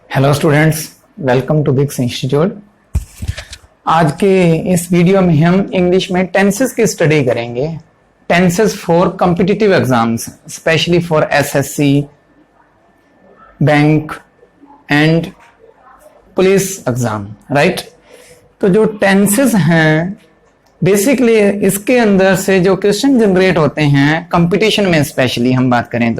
Hello students, welcome to बिग्स institute. आज के इस वीडियो में हम इंग्लिश में टेंसेस की स्टडी करेंगे। Tenses for competitive exams, specially for SSC, bank and police exam, right. तो जो टेंसेस हैं बेसिकली इसके अंदर से जो क्वेश्चन जनरेट होते हैं कंपटीशन में, स्पेशली हम बात करें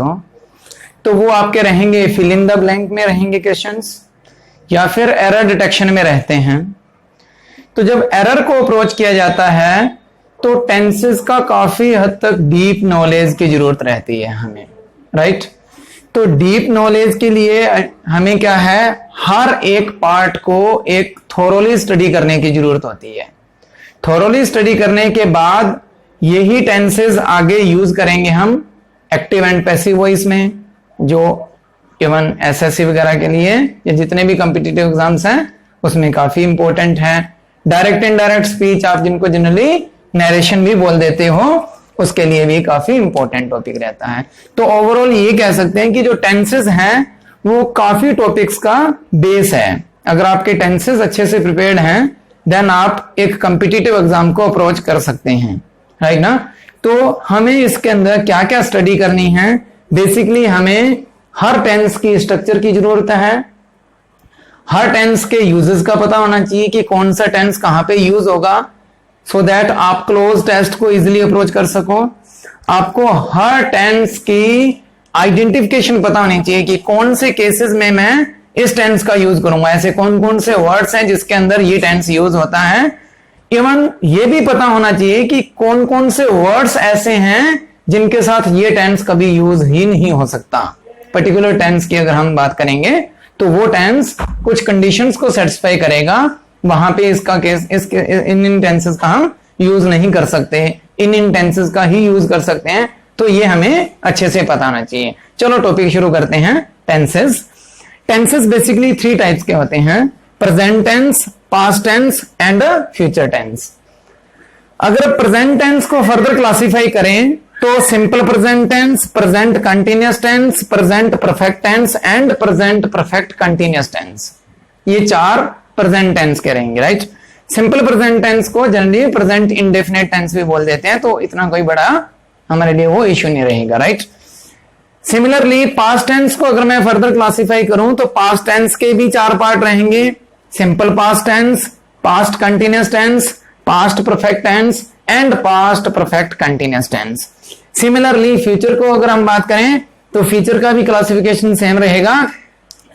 तो वो आपके रहेंगे फिल इन द ब्लैंक में रहेंगे क्वेश्चंस, या फिर एरर डिटेक्शन में रहते हैं। तो जब एरर को अप्रोच किया जाता है तो टेंसेस का काफी हद तक डीप नॉलेज की जरूरत रहती है हमें, राइट। तो डीप नॉलेज के लिए हमें क्या है, हर एक पार्ट को एक थोरोली स्टडी करने की जरूरत होती है। थोरोली स्टडी करने के बाद यही टेंसेस आगे यूज करेंगे हम एक्टिव एंड पैसिव वॉइस में, जो इवन एसएससी वगैरह के लिए या जितने भी कॉम्पिटिटिव एग्जाम्स हैं उसमें काफी इंपॉर्टेंट है। डायरेक्ट इनडायरेक्ट स्पीच, आप जिनको जनरली नरेशन भी बोल देते हो, उसके लिए भी काफी इंपॉर्टेंट टॉपिक रहता है। तो ओवरऑल ये कह सकते हैं कि जो टेंसेस हैं वो काफी टॉपिक्स का बेस है। अगर आपके टेंसेस अच्छे से प्रिपेयर्ड हैं देन आप एक कॉम्पिटिटिव एग्जाम को अप्रोच कर सकते हैं, राइट ना। तो हमें इसके अंदर क्या क्या स्टडी करनी है, बेसिकली हमें हर टेंस की स्ट्रक्चर की जरूरत है, हर टेंस के यूजेस का पता होना चाहिए कि कौन सा टेंस कहां पे यूज होगा, सो दैट आप क्लोज टेस्ट को इजीली अप्रोच कर सको। आपको हर टेंस की आइडेंटिफिकेशन पता होनी चाहिए कि कौन से केसेस में मैं इस टेंस का यूज करूंगा, ऐसे कौन कौन से वर्ड्स हैं जिसके अंदर ये टेंस यूज होता है। इवन ये भी पता होना चाहिए कि कौन कौन से वर्ड्स ऐसे हैं जिनके साथ ये टेंस कभी यूज ही नहीं हो सकता। पर्टिकुलर टेंस की अगर हम बात करेंगे तो वो टेंस कुछ कंडीशंस को सेटिस्फाई करेगा, वहां पे इसका केस इन टेंसेस का हम यूज नहीं कर सकते, इन टेंसेस का ही यूज कर सकते हैं। तो ये हमें अच्छे से पता होना चाहिए। चलो टॉपिक शुरू करते हैं। टेंसेस बेसिकली 3 टाइप्स के होते हैं, present tense, past tense and future tense. अगर प्रेजेंट टेंस को फर्दर क्लासिफाई करें तो simple present tense, present continuous tense, present perfect tense and present perfect continuous tense, ये 4 प्रेजेंट टेंस के रहेंगे, राइट। सिंपल प्रेजेंट टेंस को generally present indefinite tense भी बोल देते हैं, तो इतना कोई बड़ा हमारे लिए वो इश्यू नहीं रहेगा, राइट। सिमिलरली पास्ट टेंस को अगर मैं फर्दर क्लासिफाई करूं तो पास्ट टेंस के भी 4 पार्ट रहेंगे, simple past tense, past continuous tense, past perfect tense and past perfect continuous tense. Similarly future को अगर हम बात करें तो फ्यूचर का भी क्लासिफिकेशन सेम रहेगा,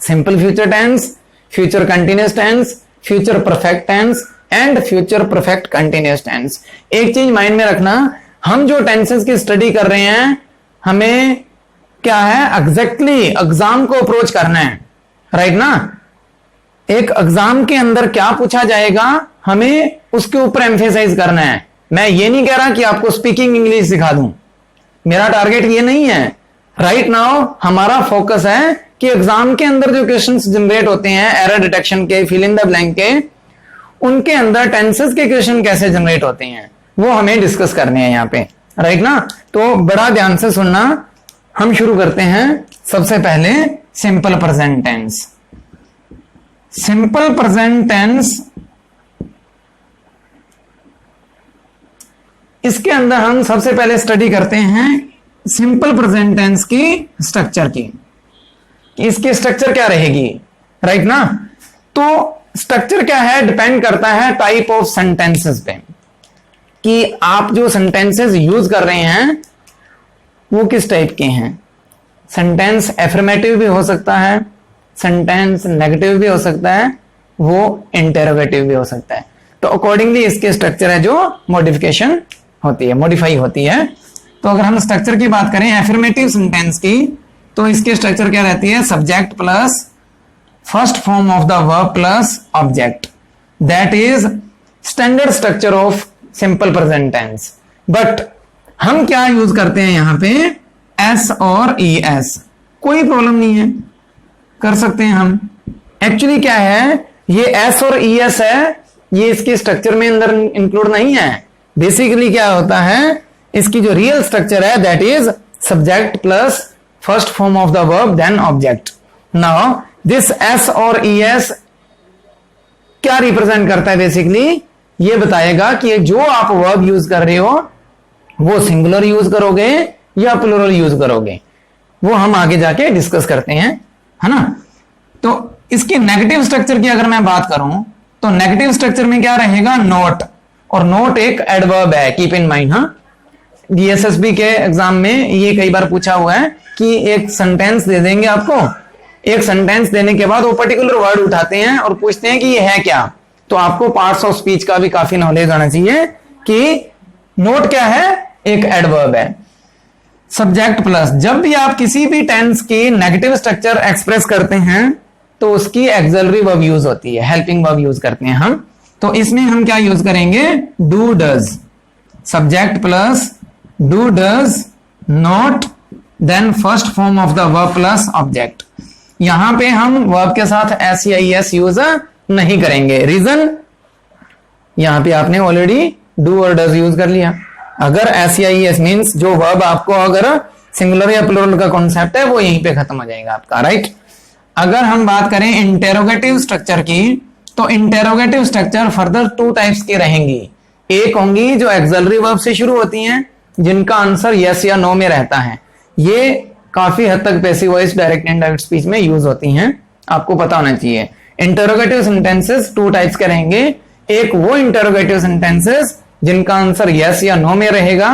simple future tense, future continuous tense, future perfect tense and future perfect continuous tense. एक चीज माइंड में रखना, हम जो टेंसेस की स्टडी कर रहे हैं हमें क्या है, एग्जैक्टली एग्जाम को अप्रोच करना है, राइट ना। एक एग्जाम के अंदर क्या पूछा जाएगा हमें उसके ऊपर एम्फेसाइज करना है। मैं ये नहीं कह रहा कि आपको स्पीकिंग इंग्लिश सिखा दूं, मेरा टारगेट ये नहीं है। राइट नाउ हमारा फोकस है कि एग्जाम के अंदर जो क्वेश्चंस जनरेट होते हैं एरर डिटेक्शन के, फिल इन द ब्लैंक के, उनके अंदर टेंसेस के क्वेश्चन कैसे जनरेट होते हैं वो हमें डिस्कस करने हैं यहाँ पे, राइट ना। तो बड़ा ध्यान से सुनना। हम शुरू करते हैं सबसे पहले simple present tense. Simple present tense, इसके अंदर हम सबसे पहले स्टडी करते हैं सिंपल प्रेजेंट टेंस की स्ट्रक्चर की, इसकी स्ट्रक्चर क्या रहेगी, राइट ना। तो स्ट्रक्चर क्या है, डिपेंड करता है टाइप ऑफ सेंटेंसेस पे, कि आप जो सेंटेंसेस यूज कर रहे हैं वो किस टाइप के हैं। सेंटेंस एफर्मेटिव भी हो सकता है, सेंटेंस नेगेटिव भी हो सकता है, वो इंटरोगेटिव भी हो सकता है। तो अकॉर्डिंगली इसके स्ट्रक्चर है जो मॉडिफिकेशन होती है, मॉडिफाई होती है। तो अगर हम स्ट्रक्चर की बात करें एफर्मेटिव सेंटेंस की, तो इसकी स्ट्रक्चर क्या रहती है, subject plus first form of the verb plus object, that is standard structure of simple present tense. But हम क्या यूज करते हैं यहां पे, एस और ई एस, कोई प्रॉब्लम नहीं है, कर सकते हैं हम। एक्चुअली क्या है, ये एस और ई एस है, ये इसके स्ट्रक्चर में अंदर इंक्लूड नहीं है। बेसिकली क्या होता है, इसकी जो रियल स्ट्रक्चर है that is subject plus first form of the verb then object. Now this S और ES क्या रिप्रेजेंट करता है? बेसिकली ये बताएगा कि जो आप वर्ब यूज कर रहे हो वो सिंगुलर यूज करोगे या प्लूरल यूज करोगे, वो हम आगे जाके डिस्कस करते हैं, है ना। तो इसकी नेगेटिव स्ट्रक्चर की अगर मैं बात करूं तो नेगेटिव स्ट्रक्चर में क्या रहेगा? नोट, और नोट एक एडवर्ब है, कीप इन माइंड। हाँ, DSSB के एग्जाम में ये कई बार पूछा हुआ है कि एक सेंटेंस दे देंगे आपको, एक सेंटेंस देने के बाद वो पर्टिकुलर वर्ड उठाते हैं और पूछते हैं कि ये है क्या। तो आपको पार्ट्स ऑफ स्पीच का भी काफी नॉलेज होना चाहिए कि नोट क्या है, एक एडवर्ब है। सब्जेक्ट प्लस, जब भी आप किसी भी टेंस की नेगेटिव स्ट्रक्चर एक्सप्रेस करते हैं तो उसकी एक्सिलरी वर्ब यूज होती है, हेल्पिंग वर्ब यूज करते हैं हम। तो इसमें हम क्या यूज करेंगे? Do does, subject plus do does not then first form of the verb plus object. यहां पे हम वर्ब के साथ एस या ES यूज नहीं करेंगे। रीजन, यहां पे आपने ऑलरेडी डू और डज यूज कर लिया। अगर एस या ES मींस जो वर्ब आपको अगर सिंगुलर या प्लूरल का कॉन्सेप्ट है वो यहीं पे खत्म हो जाएगा आपका, राइट। अगर हम बात करें इंटेरोगेटिव स्ट्रक्चर की, तो इंटेरोगेटिव स्ट्रक्चर फर्दर 2 टाइप्स की रहेंगी। एक होंगी जो एक्सिलरी वर्ब से शुरू होती हैं, जिनका आंसर यस या नो में रहता है। ये काफी हद तक passive voice, direct and indirect speech में यूज होती हैं, आपको पता होना चाहिए। इंटेरोगेटिव सेंटेंसेस 2 टाइप्स के रहेंगे। एक वो इंटेरोगेटिव सेंटेंसेस जिनका आंसर यस या नो में रहेगा,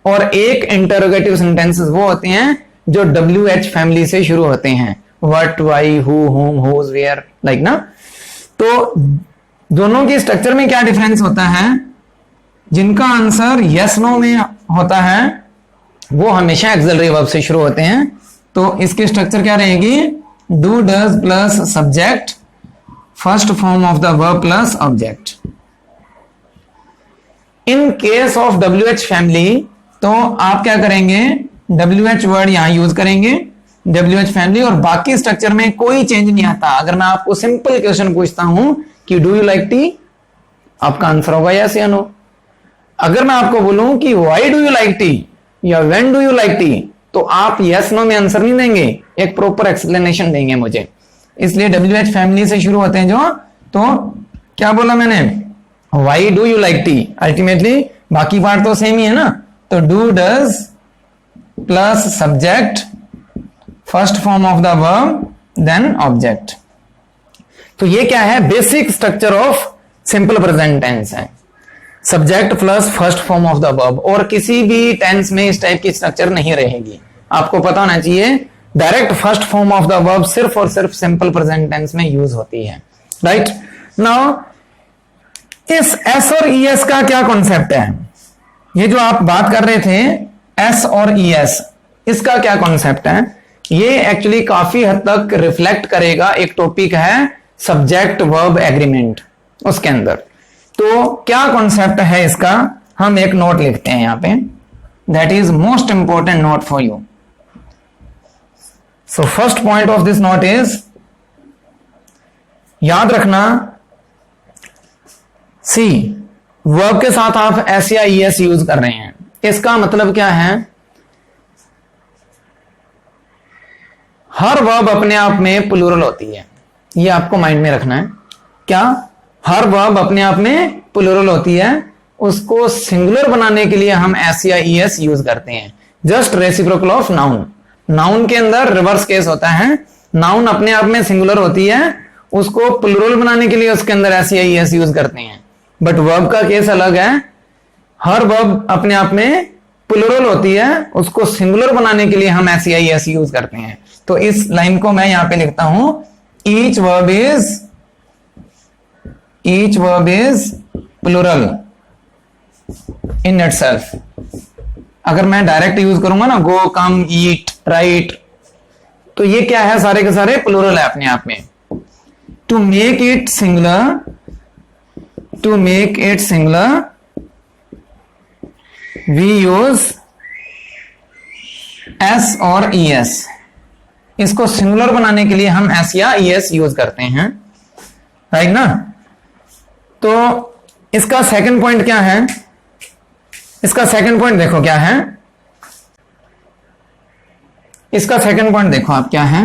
और एक इंटेरोगेटिव सेंटेंसेस वो होते हैं जो WH फैमिली से शुरू होते हैं, what, why, who, whom, whose, where, like ना। तो दोनों के स्ट्रक्चर में क्या डिफरेंस होता है? जिनका आंसर यस नो में होता है वो हमेशा एक्सिलरी वर्ब से शुरू होते हैं। तो इसकी स्ट्रक्चर क्या रहेगी? Do does plus subject, first form of the verb plus object. In case of WH family तो आप क्या करेंगे? WH वर्ड यहां यूज करेंगे, WH फैमिली, और बाकी स्ट्रक्चर में कोई चेंज नहीं आता। अगर मैं आपको सिंपल क्वेश्चन पूछता हूं कि डू यू लाइक टी, आपका आंसर होगा यस या नो। अगर मैं आपको बोलूं कि why do you like tea या when do you like tea, तो आप यस नो में आंसर नहीं देंगे, एक प्रॉपर एक्सप्लेनेशन देंगे मुझे। इसलिए WH फैमिली से शुरू होते हैं जो, तो क्या बोला मैंने? Why do you like tea, ultimately बाकी पार्ट तो सेम ही है ना। तो do does plus subject, first form of the verb then object. तो ये क्या है? Basic structure of simple present tense है, subject plus first form of the verb. और किसी भी टेंस में इस टाइप की स्ट्रक्चर नहीं रहेगी, आपको पता होना चाहिए। Direct first form of the verb सिर्फ और सिर्फ सिंपल प्रेजेंट टेंस में यूज होती है, राइट। नाउ इस एस और ES का क्या कॉन्सेप्ट है? ये जो आप बात कर रहे थे एस और ES, इसका क्या कॉन्सेप्ट है? ये एक्चुअली काफी हद तक रिफ्लेक्ट करेगा, एक टॉपिक है सब्जेक्ट वर्ब एग्रीमेंट, उसके अंदर। तो क्या कॉन्सेप्ट है इसका? हम एक नोट लिखते हैं यहां पे, that is most important note for you. So first point of this note is, याद रखना, सी वर्ब के साथ आप एस या ES यूज कर रहे हैं, इसका मतलब क्या है? हर वर्ब अपने आप में प्लूरल होती है, ये आपको माइंड में रखना है। क्या? हर वर्ब अपने आप में प्लूरल होती है, उसको सिंगुलर बनाने के लिए हम एस या ES यूज करते हैं। Just reciprocal of noun. Noun के अंदर रिवर्स केस होता है, नाउन अपने आप में सिंगुलर होती है, उसको प्लूरल बनाने के लिए उसके अंदर एस या ES यूज करते हैं। बट वर्ब का केस अलग है, हर वर्ब अपने आप में प्लूरल होती है, उसको सिंगुलर बनाने के लिए हम एस या ES यूज करते हैं। तो इस लाइन को मैं यहां पे लिखता हूं, each verb is plural in itself. अगर मैं डायरेक्ट यूज करूंगा ना, गो, कम, ईट, राइट, तो ये क्या है? सारे के सारे प्लूरल है अपने आप में। To make it singular we use S और ES। इसको सिंगुलर बनाने के लिए हम एस या ES यूज करते हैं, राइट ना। तो इसका सेकंड पॉइंट क्या है? इसका सेकंड पॉइंट देखो क्या है, इसका सेकंड पॉइंट देखो आप क्या है।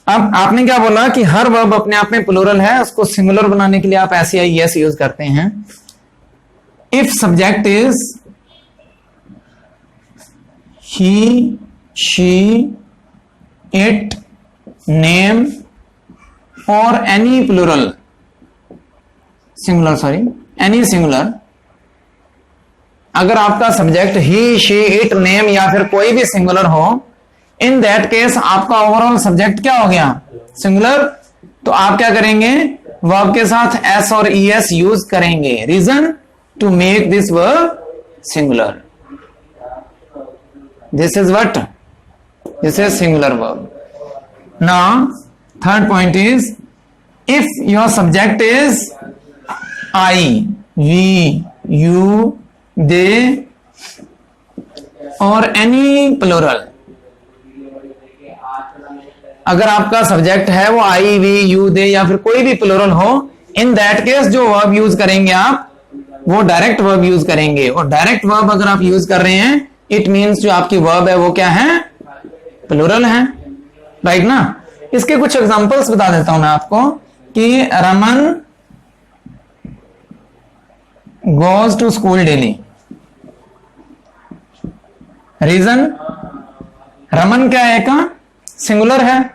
अब आपने क्या बोला कि हर वर्ब अपने आप में प्लूरल है, उसको सिंगुलर बनाने के लिए आप ऐसे या यस यूज करते हैं। If subject is he, she, it, name और any plural singular, sorry any singular, अगर आपका subject he, she, it, name या फिर कोई भी सिंगुलर हो, इन दैट केस आपका ओवरऑल सब्जेक्ट क्या हो गया? सिंगुलर। तो आप क्या करेंगे? वर्ब के साथ एस और ईएस यूज करेंगे। Reason to make this verb singular. This is what? This is singular verb. Now third point is if your subject is I, we, you, they और एनी प्लूरल, अगर आपका subject है वो आई, we, you, दे या फिर कोई भी प्लूरल हो, इन दैट केस जो वर्ब यूज करेंगे आप वो डायरेक्ट वर्ब यूज करेंगे। और डायरेक्ट वर्ब अगर आप यूज कर रहे हैं, इट मींस जो आपकी वर्ब है वो क्या है? प्लूरल है, राइट ना। इसके कुछ एग्जांपल्स बता देता हूं मैं आपको कि Raman goes to school daily. Reason, Raman क्या है? का सिंगुलर है।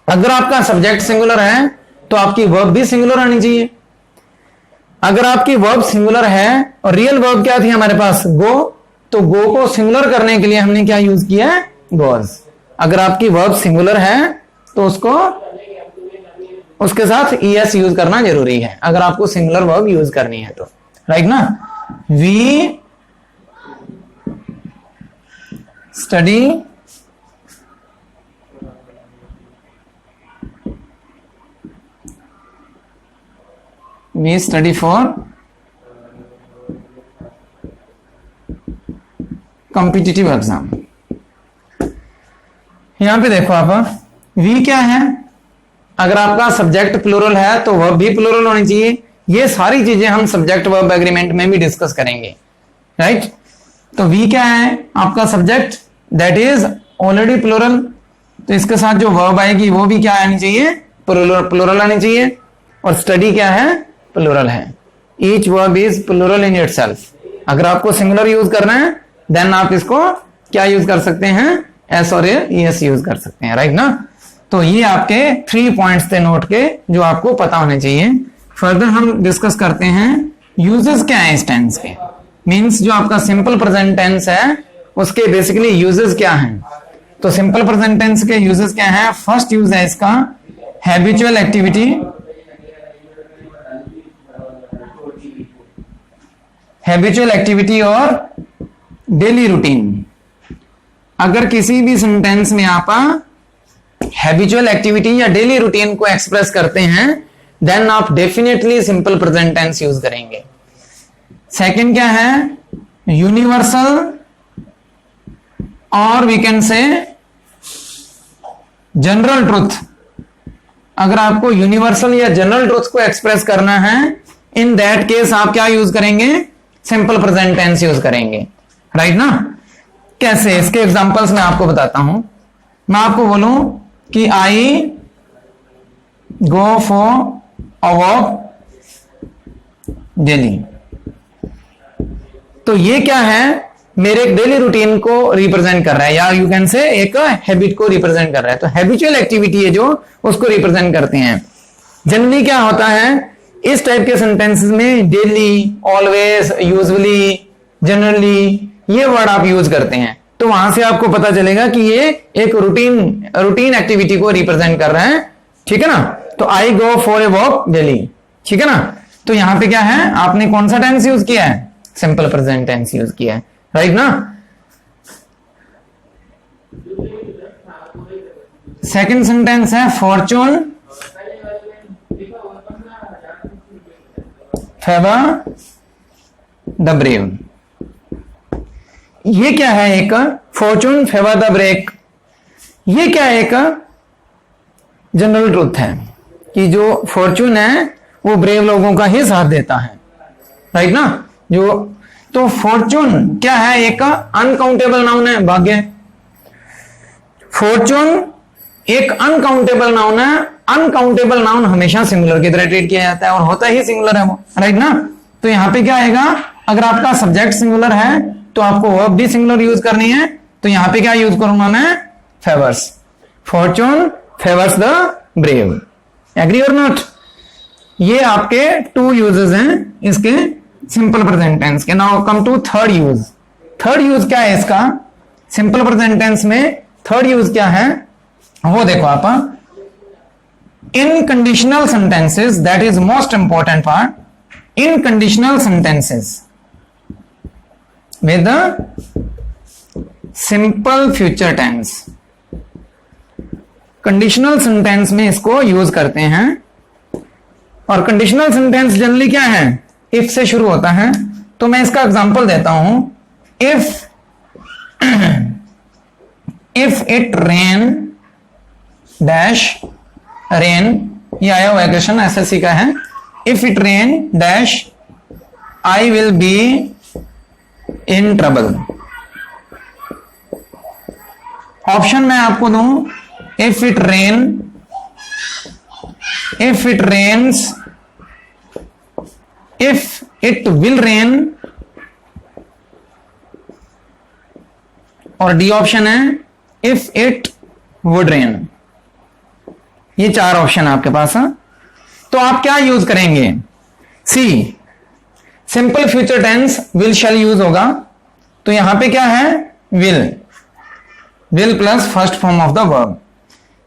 अगर आपका सब्जेक्ट सिंगुलर है तो आपकी वर्ब भी सिंगुलर आनी चाहिए। अगर आपकी वर्ब सिंगुलर है और रियल वर्ब क्या थी हमारे पास? गो, तो गो को सिंगुलर करने के लिए हमने क्या यूज किया है? गोज। अगर आपकी वर्ब सिंगुलर है तो उसको उसके साथ ईएस यूज करना जरूरी है, अगर आपको सिंगुलर वर्ब यूज करनी है तो, राइट ना। We study for competitive exam. यहां पे देखो आप, वी क्या है? अगर आपका सब्जेक्ट प्लूरल है तो वर्ब भी प्लूरल होनी चाहिए। ये सारी चीजें हम सब्जेक्ट वर्ब एग्रीमेंट में भी डिस्कस करेंगे, राइट। तो वी क्या है? आपका subject that is already plural, तो इसके साथ जो वर्ब आएगी वो भी क्या आनी चाहिए? प्लूरल आनी चाहिए। और स्टडी क्या है? प्लूरल है। Each verb is plural in itself. अगर आपको सिंगुलर यूज करना है देन आप इसको क्या यूज कर सकते हैं? एस और एस यूज कर सकते हैं, राइट ना। तो ये आपके 3 पॉइंट्स थे नोट के जो आपको पता होने चाहिए। फर्दर हम डिस्कस करते हैं यूजेस क्या है इस टेंस के। मींस जो आपका सिंपल प्रेजेंट टेंस है उसके बेसिकली यूजेस क्या हैं। तो सिंपल प्रेजेंट टेंस के यूजेस क्या हैं? फर्स्ट यूज है इसका हैबिचुअल एक्टिविटी। हैबिचुअल एक्टिविटी और डेली रूटीन। अगर किसी भी सेंटेंस में आप हैबिचुअल एक्टिविटी या डेली रूटीन को एक्सप्रेस करते हैं देन आप definitely simple present tense use करेंगे। सेकंड क्या है? यूनिवर्सल और we can say general truth. अगर आपको यूनिवर्सल या जनरल ट्रुथ को एक्सप्रेस करना है इन दैट केस आप क्या यूज करेंगे? सिंपल प्रेजेंट टेंस यूज करेंगे, राइट ना। कैसे? इसके एग्जांपल्स मैं आपको बताता हूं। मैं आपको बोलूं कि I go for a walk daily, तो ये क्या है? मेरे एक डेली रूटीन को रिप्रेजेंट कर रहा है या यू कैन से एक हैबिट को रिप्रेजेंट कर रहा है। तो हैबिचुअल एक्टिविटी है जो उसको रिप्रेजेंट करते हैं। जनरली क्या होता है इस टाइप के सेंटेंसेस में? डेली, ऑलवेज, यूजुअली, जनरली ये वर्ड आप यूज करते हैं। तो वहां से आपको पता चलेगा कि ये एक रूटीन एक्टिविटी को रिप्रेजेंट कर रहा है, ठीक है ना। तो I go for a walk daily, ठीक है ना। तो यहां पे क्या है? आपने कौन सा टेंस यूज किया है? सिंपल प्रेजेंट टेंस यूज किया है, राइट ना। सेकंड सेंटेंस है फॉर्चून फेवर द ब्रेव। ये क्या है? एक फॉर्चून फेवर द ब्रेक, ये क्या है? एक जनरल ट्रूथ है कि जो फॉर्चून है वो ब्रेव लोगों का ही साथ देता है, राइट ना। जो तो फॉर्चून क्या है? एक अनकाउंटेबल नाउन है, भाग्य। फॉर्चून एक अनकाउंटेबल नाउन है, अनकाउंटेबल नाउन हमेशा सिंगुलर की तरह ट्रीट किया जाता है और होता ही सिंगुलर है वो, राइट ना। तो यहां पे क्या आएगा, अगर आपका सब्जेक्ट सिंगुलर है तो आपको वर्ब भी सिंगुलर यूज करनी है, तो यहां पे क्या यूज करूंगा मैं, favours, fortune favours the brave, agree or not. ये आपके 2 यूजेस हैं इसके सिंपल प्रेजेंट टेंस के। Now come to third use. Third use क्या है इसका, सिंपल प्रेजेंट टेंस में थर्ड यूज क्या है वो देखो आप, in conditional sentences, that is most important part, in conditional sentences with the simple future tense, conditional sentence में इसको यूज करते हैं। और कंडीशनल सेंटेंस जनरली क्या है, इफ से शुरू होता है। तो मैं इसका एग्जांपल देता हूं, if it rain dash rain, ये आया हुआ क्वेश्चन एसएससी का है, if it rain dash I will be in trouble. Option मैं आपको दूं, if it rains, if it will rain, और डी ऑप्शन है इफ इट वुड रेन। ये 4 ऑप्शन आपके पास है। तो आप क्या यूज करेंगे, see simple future tense will shall use होगा। तो यहां पे क्या है, will plus first form of the verb,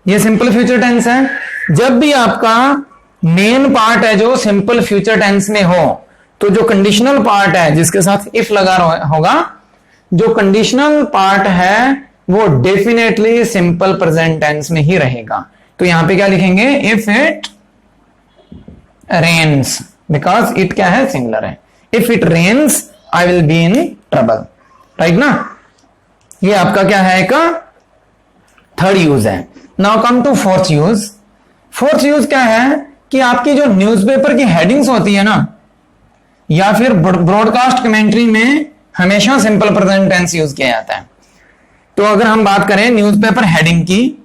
ये सिंपल फ्यूचर टेंस है। जब भी आपका मेन पार्ट है जो सिंपल फ्यूचर टेंस में हो, तो जो कंडीशनल पार्ट है जिसके साथ इफ लगा होगा, जो कंडीशनल पार्ट है वो डेफिनेटली सिंपल प्रेजेंट टेंस में ही रहेगा। तो यहां पे क्या लिखेंगे, if it rains, because it क्या है, सिंगुलर है। If it rains I will be in trouble, right ना। ये आपका क्या है, एक थर्ड यूज है। Now come to fourth use. Fourth use क्या है कि आपकी जो न्यूज़पेपर की हेडिंग्स होती है ना, या फिर ब्रॉडकास्ट कमेंट्री में हमेशा सिंपल प्रेजेंट टेंस यूज किया जाता है। तो अगर हम बात करें न्यूज़पेपर हेडिंग की,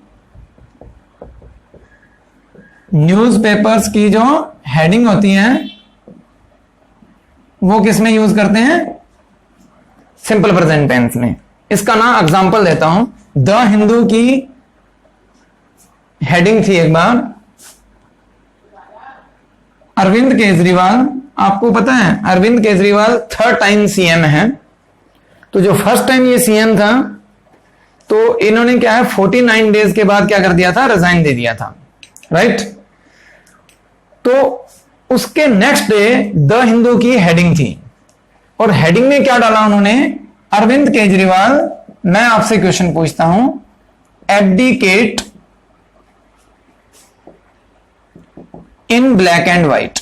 न्यूज़पेपर्स की जो हेडिंग होती है वो किस में यूज करते हैं, सिंपल प्रेजेंट टेंस में। इसका ना एग्जांपल देता हूं, द हिंदू की हेडिंग थी एक बार, अरविंद केजरीवाल, आपको पता है Arvind Kejriwal 3rd time CM है। तो जो फर्स्ट टाइम ये सीएम था, तो इन्होंने क्या है 49 डेज के बाद क्या कर दिया था, रिजाइन दे दिया था, राइट। तो उसके नेक्स्ट डे द हिंदू की हेडिंग थी, और हेडिंग में क्या डाला उन्होंने, अरविंद केजरीवाल, मैं आपसे क्वेश्चन पूछता हूं, abdicate in black and white.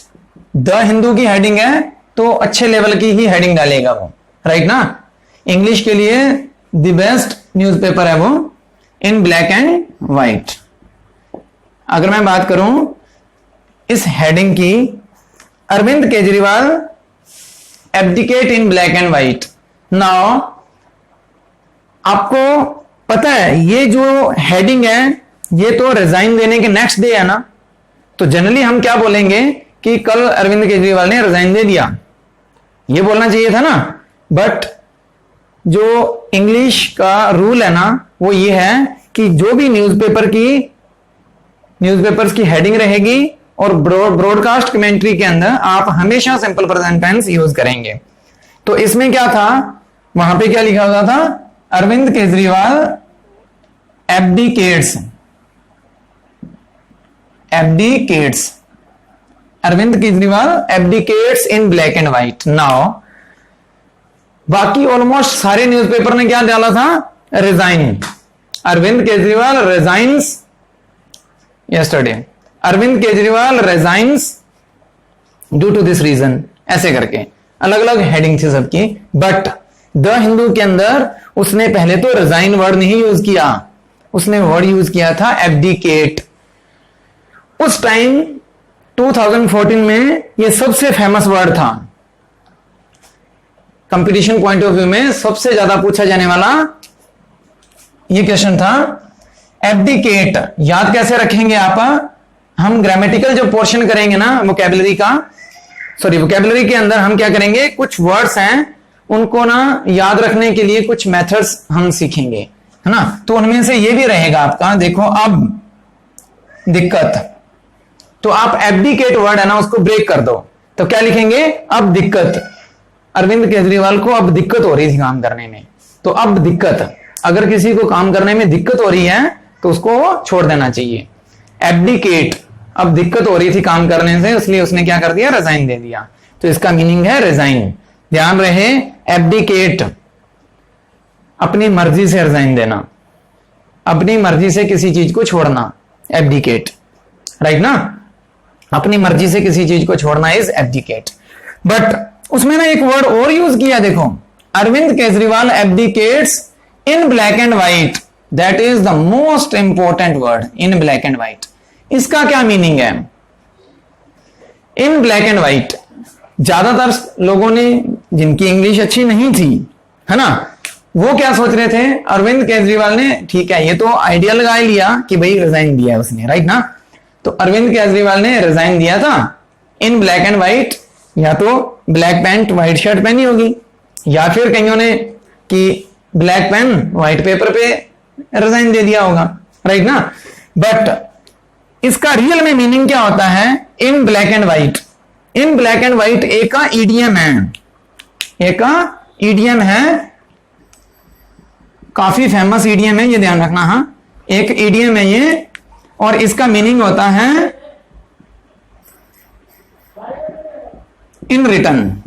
The Hindu की हेडिंग है तो अच्छे लेवल की ही हेडिंग डालेगा वो, राइट ना। इंग्लिश के लिए द बेस्ट न्यूज़पेपर है वो, इन ब्लैक एंड व्हाइट। अगर मैं बात करूं इस हेडिंग की, Arvind Kejriwal abdicate in black and white. Now आपको पता है ये जो हेडिंग है ये तो रिजाइन देने के नेक्स्ट डे है ना, तो जनरली हम क्या बोलेंगे कि कल अरविंद केजरीवाल ने रिजाइन दे दिया, ये बोलना चाहिए था ना। बट जो इंग्लिश का रूल है ना वो ये है कि जो भी न्यूज़पेपर्स की हेडिंग रहेगी और ब्रॉडकास्ट कमेंट्री के अंदर आप हमेशा सिंपल प्रेजेंट टेंस यूज करेंगे। तो इसमें क्या था, वहां पे क्या लिखा हुआ था, Arvind Kejriwal abdicates, Arvind Kejriwal abdicates in black and white. Now बाकी ऑलमोस्ट सारे न्यूज़पेपर ने क्या डाला था, resign, Arvind Kejriwal resigns yesterday, Arvind Kejriwal resigns due to this reason, ऐसे करके अलग अलग हेडिंग थी सबकी। बट द हिंदू के अंदर उसने पहले तो रिजाइन वर्ड नहीं यूज किया, उसने वर्ड यूज किया था एब्डिकेट। उस टाइम 2014 में ये सबसे फेमस वर्ड था, कंपटीशन पॉइंट ऑफ व्यू में सबसे ज्यादा पूछा जाने वाला ये क्वेश्चन था एब्डिकेट याद कैसे रखेंगे आप? हम ग्रामेटिकल जो पोर्शन करेंगे ना वोकैबुलरी का, सॉरी वोकैबुलरी के अंदर हम क्या करेंगे, कुछ वर्ड्स हैं उनको ना याद रखने के लिए कुछ मेथड्स हम सीखेंगे, है ना। तो उनमें से ये भी रहेगा आपका, देखो अब दिक्कत, तो आप एब्डिकेट वर्ड है ना उसको ब्रेक कर दो, तो क्या लिखेंगे, अब दिक्कत। अरविंद केजरीवाल को अब दिक्कत हो रही थी काम करने में, तो अब दिक्कत, अगर किसी को काम करने में दिक्कत हो रही है तो उसको छोड़ देना चाहिए। एब्डिकेट, अब दिक्कत हो रही थी काम करने से, इसलिए उसने क्या कर दिया, रिजाइन दे दिया, तो इसका मीनिंग है रिजाइन। ध्यान रहे, एब्डिकेट अपनी मर्जी से रिजाइन देना, अपनी मर्जी से किसी चीज को छोड़ना, एब्डिकेट, राइट ना, अपनी मर्जी से किसी चीज को छोड़ना इज एब्डिकेट। बट उसमें ना एक वर्ड और यूज किया, देखो, Arvind Kejriwal abdicates in black and white, that is the most important word, in black and white. इसका क्या मीनिंग है, इन ब्लैक एंड व्हाइट? ज्यादातर लोगों ने, जिनकी इंग्लिश अच्छी नहीं थी, है ना, वो क्या सोच रहे थे, अरविंद केजरीवाल ने, ठीक है ये तो आइडिया लगा लिया कि भाई रिजाइन दिया है उसने, राइट ना, तो अरविंद केजरीवाल ने रिजाइन दिया था इन ब्लैक एंड व्हाइट, या तो ब्लैक पैंट व्हाइट शर्ट पहनी होगी, या फिर कईयों ने कि ब्लैक पेन व्हाइट पेपर पे रिजाइन दे दिया होगा, राइट ना। बट इसका रियल में मीनिंग क्या होता है, in black and white? In black and white एक का ईडीएम है, एक का ईडीएम है, काफी फेमस ईडीएम है, ये ध्यान रखना, हाँ एक ईडीएम है ये, और इसका मीनिंग होता है इन रिटर्न,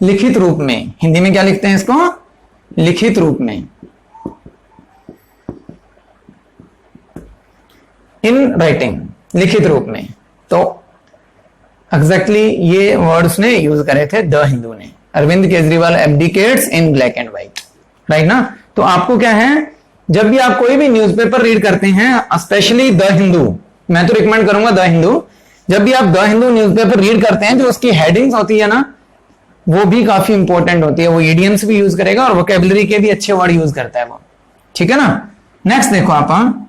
लिखित रूप में। हिंदी में क्या लिखते हैं इसको, लिखित रूप में, इन राइटिंग, लिखित रूप में। तो एग्जैक्टली ये वर्ड्स ने यूज करे थे द हिंदू ने, Arvind Kejriwal abdicates in black and white, right ना। तो आपको क्या है, जब भी आप कोई भी न्यूज़पेपर रीड करते हैं, स्पेशली द हिंदू, मैं तो रिकमेंड करूंगा द हिंदू, जब भी आप द हिंदू न्यूज़पेपर रीड करते हैं, जो उसकी हेडिंग्स होती है ना, वो भी काफी इंपॉर्टेंट होती है, वो इडियम्स भी यूज करेगा और वोकैबुलरी के भी अच्छे वर्ड यूज करता है वो, ठीक है ना। नेक्स्ट देखो आप,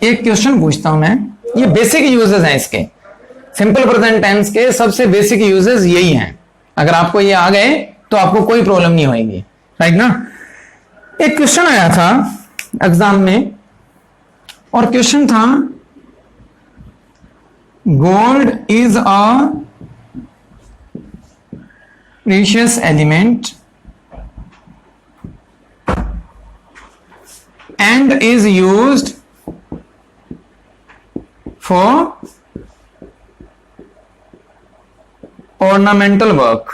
एक क्वेश्चन पूछता हूं मैं, ये बेसिक यूजेस हैं इसके, सिंपल प्रेजेंट टेंस के सबसे बेसिक यूजेस यही हैं, अगर आपको ये आ गए तो आपको कोई प्रॉब्लम नहीं होगी, राइट ना। एक क्वेश्चन आया था एग्जाम में, और क्वेश्चन था, gold is a precious element and is used for ornamental work.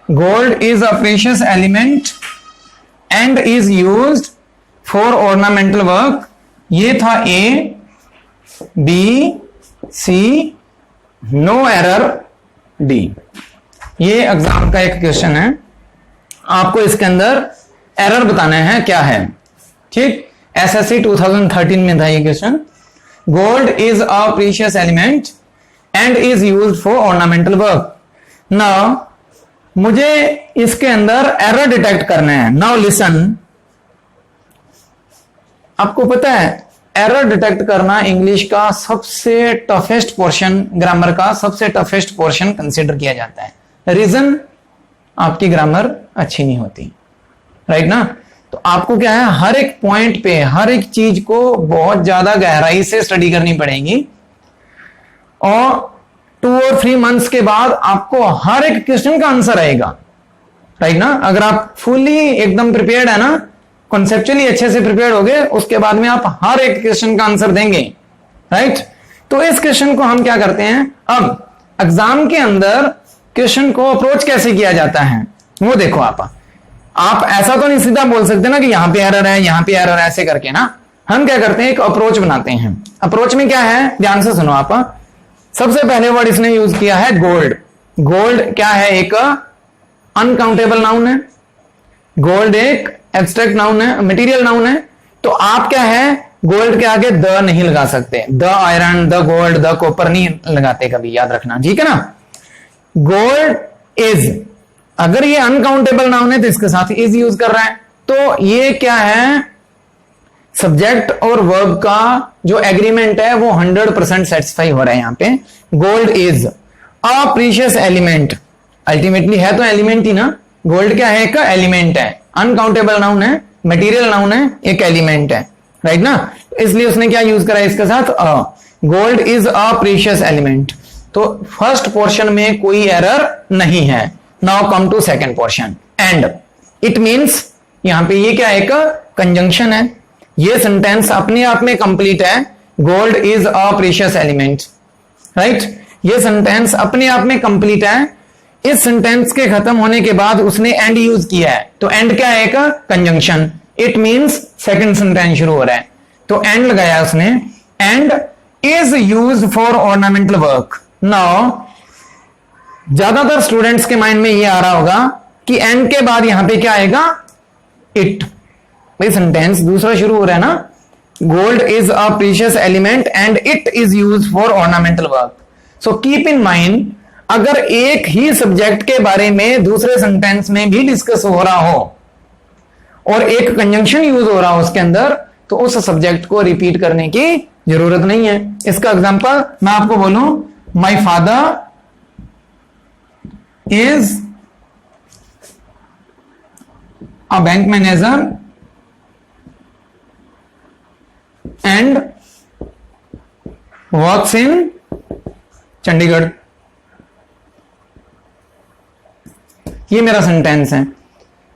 Gold is a precious element and is used for ornamental work. ये था A, B, C, no error, D. ये exam का एक question है, आपको इसके अंदर एरर बताना है क्या है, ठीक। एसएससी 2013 में था ये question. Gold is a precious element and is used for ornamental work. Now मुझे इसके अंदर एरर डिटेक्ट करना है। नाउ लिसन, आपको पता है एरर डिटेक्ट करना इंग्लिश का सबसे टफेस्ट पोर्शन, ग्रामर का सबसे टफेस्ट पोर्शन कंसीडर किया जाता है। रीजन, आपकी ग्रामर अच्छी नहीं होती, राइट ना। तो आपको क्या है, हर एक पॉइंट पे हर एक चीज को बहुत ज्यादा गहराई से स्टडी करनी पड़ेगी, और 2 और 3 मंथ्स के बाद आपको हर एक क्वेश्चन का आंसर आएगा, राइट ना। अगर आप फुली एकदम प्रिपेयर्ड है ना, कॉन्सेप्चुअली अच्छे से प्रिपेयर्ड हो गए, उसके बाद में आप हर एक क्वेश्चन का आंसर देंगे, राइट। तो इस क्वेश्चन को हम क्या करते हैं, अब एग्जाम के अंदर क्वेश्चन को अप्रोच कैसे किया जाता है वो देखो। आप ऐसा तो नहीं सीधा बोल सकते ना कि यहां पे एरर है, यहां पे एरर है, ऐसे करके ना। हम क्या करते हैं, एक अप्रोच बनाते हैं। अप्रोच में क्या है, ध्यान से सुनो आप। सबसे पहले वर्ड इसने यूज किया है गोल्ड। गोल्ड क्या है, एक अनकाउंटेबल नाउन है। गोल्ड एक एब्स्ट्रैक्ट नाउन है, मटेरियल नाउन है। तो आप क्या है, गोल्ड के आगे द नहीं लगा सकते। The iron, the gold, the copper नहीं लगाते कभी, याद रखना, ठीक है ना। गोल्ड इज, अगर ये अनकाउंटेबल नाउन है तो इसके साथ इज यूज कर रहा है, तो ये क्या है, सब्जेक्ट और वर्ब का जो एग्रीमेंट है वो 100% सेटिस्फाई हो रहा है। यहां पे gold is a precious element, ultimately है तो एलिमेंट ही ना, गोल्ड क्या है, एक एलिमेंट है, अनकाउंटेबल नाउन है, मटेरियल नाउन है, एक एलिमेंट है, राइट ना, इसलिए उसने क्या यूज करा है इसके साथ, gold is a precious element. तो फर्स्ट पोर्शन में कोई एरर नहीं है। Now come to second portion, and it means, यहां पे ये क्या है, एक कंजंक्शन है, ये सेंटेंस अपने आप में कंप्लीट है, gold is a precious element, right, ये सेंटेंस अपने आप में कंप्लीट है। इस सेंटेंस के खत्म होने के बाद उसने एंड यूज किया है, तो एंड क्या है, एक conjunction, it means second sentence शुरू हो रहा है, तो एंड लगाया उसने, and is used for ornamental work. Now ज्यादातर स्टूडेंट्स के माइंड में ये आ रहा होगा कि एंड के बाद यहां पे क्या आएगा, इट, भाई सेंटेंस दूसरा शुरू हो रहा है ना, gold is a precious element and it is used for ornamental work. So keep in mind, अगर एक ही सब्जेक्ट के बारे में दूसरे सेंटेंस में भी डिस्कस हो रहा हो और एक कंजंक्शन यूज हो रहा हो उसके अंदर, तो उस सब्जेक्ट को रिपीट करने की जरूरत नहीं है। इसका एग्जांपल मैं आपको बोलूं, my father is a bank manager and works in Chandigarh. ये मेरा सेंटेंस है,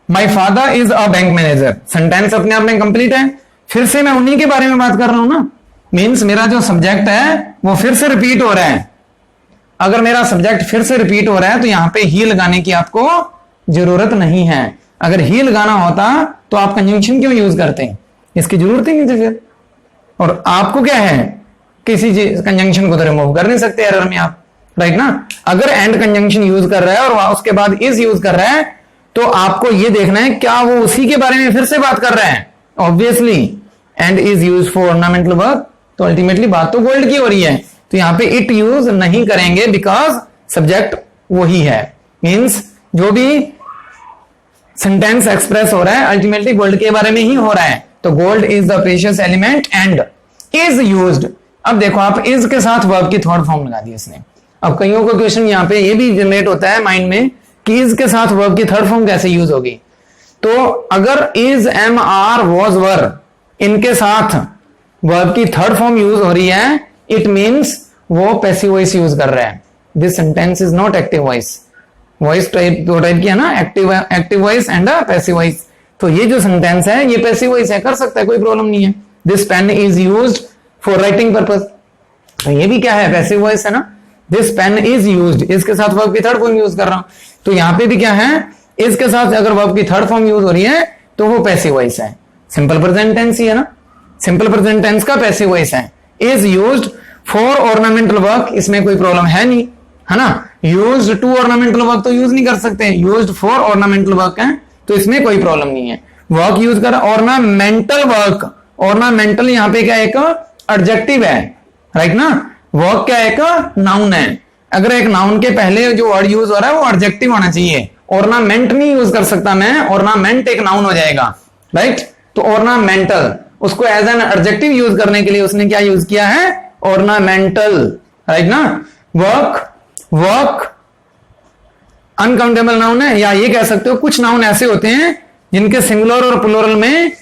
my father is a bank manager, sentence अपने आप में कंप्लीट है। फिर से मैं उन्हीं के बारे में बात कर रहा हूं ना, मींस मेरा जो सब्जेक्ट है वो फिर से रिपीट हो रहा है। अगर मेरा सब्जेक्ट फिर से रिपीट हो रहा है तो यहां पे ही लगाने की आपको जरूरत नहीं है। अगर ही लगाना होता तो आप कंजंक्शन क्यों यूज करते हैं, इसकी जरूरत ही नहीं थी फिर। और आपको क्या है, किसी चीज कंजंक्शन को तो रिमूव कर नहीं सकते एरर में आप, राइट ना। अगर एंड कंजंक्शन यूज कर रहा है और उसके बाद इज यूज कर रहा है, तो आपको ये देखना है क्या वो उसी के बारे में फिर से बात कर रहा है। Obviously and is use for ornamental work, तो अल्टीमेटली बात तो गोल्ड की हो रही है, तो यहां पे इट यूज नहीं करेंगे बिकॉज सब्जेक्ट वही है। मींस जो भी सेंटेंस एक्सप्रेस हो रहा है अल्टीमेटली गोल्ड के बारे में ही हो रहा है। तो gold is the precious element and is used. अब देखो आप इज के साथ वर्ब की थर्ड फॉर्म लगा दी इसने। अब कईयों को क्वेश्चन यहां पे ये भी जनरेट होता है माइंड में कि इज के साथ वर्ब की थर्ड फॉर्म कैसे यूज होगी। तो अगर इज, एम, आर, वॉज, वर इनके साथ वर्ब की थर्ड फॉर्म यूज हो रही है, इट मींस वो पैसिव वॉइस यूज कर रहा है। This sentence is not active voice. Voice type दो टाइप की है ना, active voice and passive voice. तो ये जो सेंटेंस है ये पैसिव वॉइस है, कर सकता है, कोई प्रॉब्लम नहीं है। This pen is used for writing purpose, तो ये भी क्या है, पैसिव वॉइस है ना। दिस पेन इज यूज्ड, इसके साथ वर्ब की थर्ड फॉर्म यूज कर रहा हूं, तो यहां पे भी क्या है, इसके साथ अगर वर्ब की थर्ड फॉर्म यूज हो रही है तो वो पैसिव वॉइस है। सिंपल प्रेजेंट टेंस ही है ना, सिंपल प्रेजेंट टेंस का पैसिव वॉइस है। Is used for ornamental work, इसमें कोई प्रॉब्लम है नहीं, है ना। यूज्ड टू ऑर्नामेंटल वर्क तो यूज नहीं कर सकते, यूज्ड फॉर ऑर्नामेंटल वर्क है तो इसमें कोई प्रॉब्लम नहीं है। वर्क यूज कर ऑर्नामेंटल वर्क, ऑर्नामेंटल यहां पे क्या एक एडजेक्टिव है, राइट ना। वर्क क्या एक नाउन है, अगर एक नाउन के पहले जो वर्ड यूज हो रहा है वो एडजेक्टिव होना चाहिए। ऑर्नामेंट नहीं यूज कर सकता मैं, ऑर्नामेंट एक नाउन हो जाएगा, राइट। तो ऑर्नामेंटल, उसको एज एन एडजेक्टिव यूज करने के लिए उसने क्या यूज किया है, ऑर्नामेंटल, राइट ना। वर्क, वर्क अनकाउंटेबल नाउन है, या ये कह सकते हो कुछ नाउन ऐसे होते हैं जिनके सिंगुलर और प्लूरल में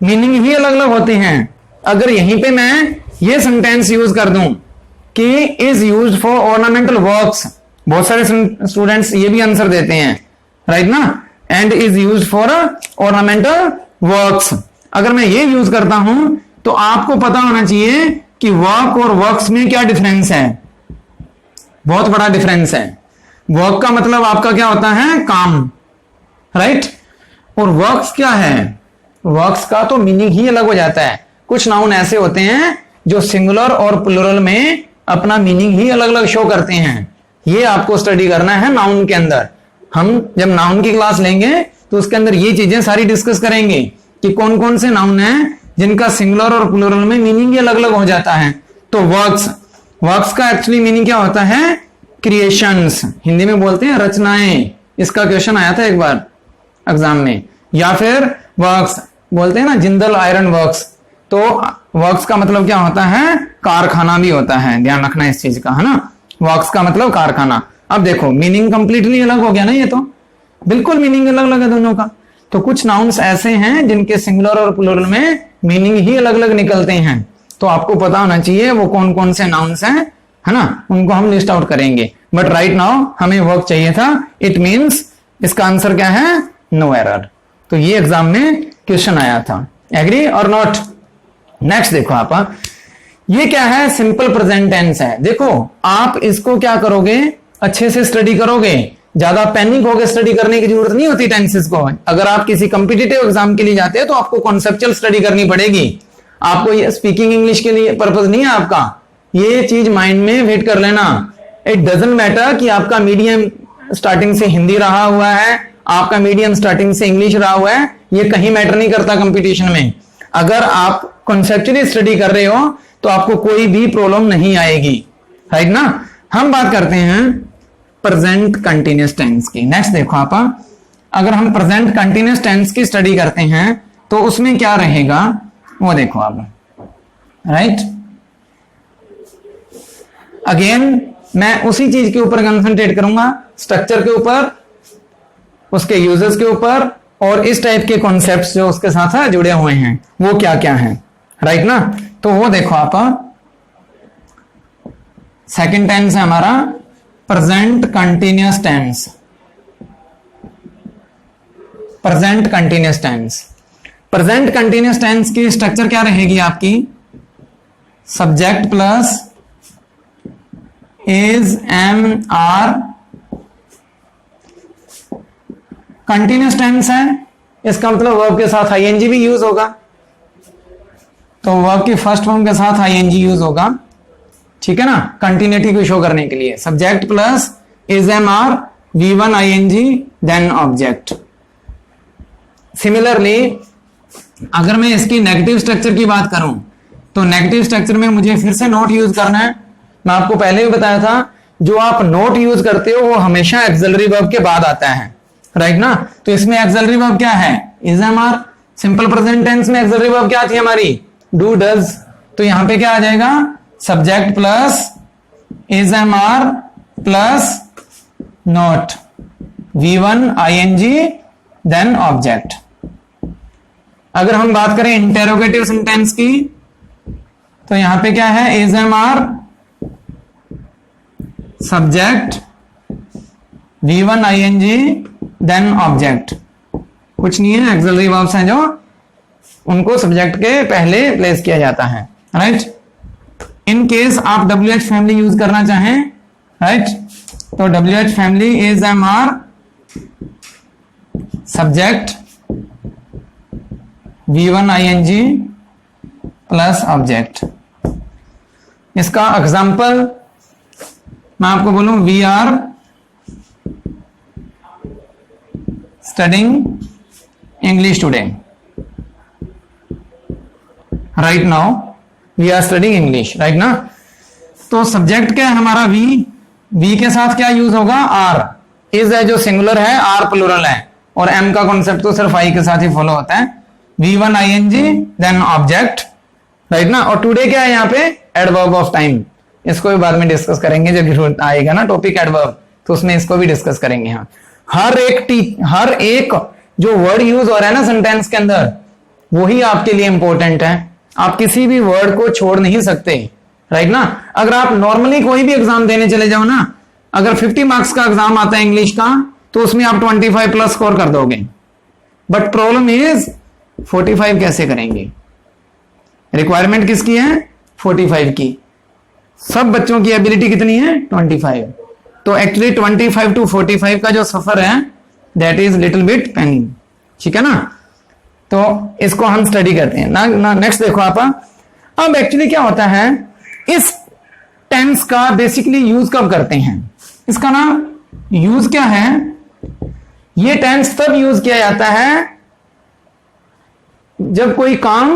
मीनिंग ही अलग अलग होते हैं। अगर यहीं पे मैं ये सेंटेंस यूज कर दूं कि is used for ornamental works, बहुत सारे स्टूडेंट्स ये भी आंसर देते हैं, राइट ना। And is used for ornamental works, अगर मैं ये यूज करता हूं तो आपको पता होना चाहिए कि वर्क और वर्क्स में क्या डिफरेंस है। बहुत बड़ा डिफरेंस है। वर्क का मतलब आपका क्या होता है, काम, राइट। और वर्क्स क्या है, वर्क्स का तो मीनिंग ही अलग हो जाता है। कुछ नाउन ऐसे होते हैं जो सिंगुलर और प्लूरल में अपना मीनिंग ही अलग अलग शो करते हैं। ये आपको स्टडी करना है नाउन के अंदर। हम जब नाउन की क्लास लेंगे तो उसके अंदर ये चीजें सारी डिस्कस करेंगे कि कौन कौन से नाउन हैं जिनका सिंगुलर और प्लूरल में मीनिंग ही अलग अलग हो जाता है। तो वर्क्स, वर्क्स का एक्चुअली मीनिंग क्या होता है क्रिएशंस, हिंदी में बोलते हैं रचनाएं, इसका क्वेश्चन आया था एक बार एग्जाम में। या फिर वर्क्स, बोलते हैं ना जिंदल आयरन वर्क्स, तो वर्क्स का मतलब क्या होता है, कारखाना भी होता है, ध्यान रखना इस चीज का, है ना। वर्क्स का मतलब कारखाना। अब देखो मीनिंग कंप्लीटली अलग हो गया ना, ये तो बिल्कुल मीनिंग अलग अलग है दोनों का। तो कुछ नाउन्स ऐसे हैं जिनके सिंगुलर और प्लूरल में मीनिंग ही अलग अलग निकलते हैं, तो आपको पता होना चाहिए वो कौन कौन से नाउन्स हैं, है ना, उनको हम लिस्ट आउट करेंगे। बट राइट नाउ हमें वर्क चाहिए था, इट मींस इसका आंसर क्या है, नो एरर। तो ये एग्जाम में क्वेश्चन आया था, एग्री और नॉट। नेक्स्ट देखो आप, ये क्या है, सिंपल प्रेजेंट टेंस है। देखो आप इसको क्या करोगे, अच्छे से स्टडी करोगे, ज्यादा पैनिक होकर स्टडी करने की जरूरत नहीं होती टेंसेस को। अगर आप किसी कॉम्पिटिटिव एग्जाम के लिए जाते हैं तो आपको कॉन्सेप्चुअल स्टडी करनी पड़ेगी, आपको ये स्पीकिंग इंग्लिश के लिए पर्पज नहीं है आपका, ये चीज माइंड में वेट कर लेना। इट डजंट मैटर कि आपका मीडियम स्टार्टिंग से हिंदी रहा हुआ है, आपका मीडियम स्टार्टिंग से इंग्लिश रहा हुआ है, ये कहीं मैटर नहीं करता कंपटीशन में। अगर आप कॉन्सेप्चुअली स्टडी कर रहे हो तो आपको कोई भी प्रॉब्लम नहीं आएगी, राइट ना। हम बात करते हैं प्रेजेंट कंटिन्यूअस टेंस की। नेक्स्ट देखो आप, अगर हम प्रेजेंट कंटिन्यूअस टेंस की स्टडी करते हैं तो उसमें क्या रहेगा वो देखो आप, राइट। अगेन मैं उसी चीज के ऊपर कंसंट्रेट करूंगा, स्ट्रक्चर के ऊपर, उसके यूजेस के ऊपर, और इस टाइप के कॉन्सेप्ट्स जो उसके साथ जुड़े हुए हैं वो क्या क्या हैं, राइट ना। तो वो देखो आप, सेकंड टेंस है हमारा present continuous tense. Present continuous tense, present continuous tense की स्ट्रक्चर क्या रहेगी आपकी, subject plus is am are. Continuous tense है, इसका मतलब वर्ब के साथ आईएनजी भी यूज होगा, तो वर्ब की फर्स्ट फॉर्म के साथ आईएनजी यूज होगा, ठीक है ना, कंटिन्यूटी को शो करने के लिए। Subject plus is am are, V1 ING then object. Similarly अगर मैं इसकी नेगेटिव स्ट्रक्चर की बात करूं तो नेगेटिव स्ट्रक्चर में मुझे फिर से नोट यूज करना है। मैं आपको पहले भी बताया था, जो आप नोट यूज करते हो वो हमेशा एक्सिलरी वर्ब के बाद आता है, राइट ना। तो इसमें एक्सिलरी वर्ब क्या है, is am are. Simple present tense में एक्सिलरी वर्ब क्या थी हमारी, डू डज। तो यहां पे क्या आ जाएगा, subject plus is am are plus not, V1 ING then object. अगर हम बात करें इंटेरोगेटिव सेंटेंस की तो यहां पे क्या है, is am are subject V1 ING then object. कुछ नहीं है, एक्सिलरी वर्ब्स हैं जो उनको सब्जेक्ट के पहले प्लेस किया जाता है, राइट। इन केस आप WH फैमिली यूज करना चाहें, राइट, तो WH family is am are subject V1 ING plus object. इसका एग्जाम्पल मैं आपको बोलूं, we are studying English today, right now we are studying English, right ना। तो सब्जेक्ट क्या है हमारा, वी के साथ क्या यूज होगा, आर। इज है जो सिंगुलर है, आर प्लूरल है, और एम का कॉन्सेप्ट तो सिर्फ आई के साथ ही फॉलो होता है। V1 ING then object, right ना। और टुडे क्या है यहाँ पे, एडवर्ब ऑफ टाइम, इसको भी बाद में डिस्कस करेंगे जब जरूरत आएगा ना टॉपिक एडवर्ब, तो उसमें इसको भी डिस्कस करेंगे। हाँ, हर एक जो वर्ड यूज हो रहा है ना सेंटेंस के अंदर, वही आपके लिए इंपॉर्टेंट है। आप किसी भी वर्ड को छोड़ नहीं सकते, राइट ना। अगर आप नॉर्मली कोई भी एग्जाम देने चले जाओ ना, अगर 50 मार्क्स का एग्जाम आता है इंग्लिश का, तो उसमें आप 25 प्लस स्कोर कर दोगे। बट प्रॉब्लम इज 45 कैसे करेंगे, रिक्वायरमेंट किसकी है, 45 की। सब बच्चों की एबिलिटी कितनी है, 25। तो एक्चुअली 25 to 45 का जो सफर है, that is little bit paining, ठीक है ना। तो इसको हम स्टडी करते हैं ना। नेक्स्ट देखो आप, अब एक्चुअली क्या होता है, इस टेंस का बेसिकली यूज कब करते हैं, इसका ना यूज क्या है, ये टेंस तब यूज किया जाता है जब कोई काम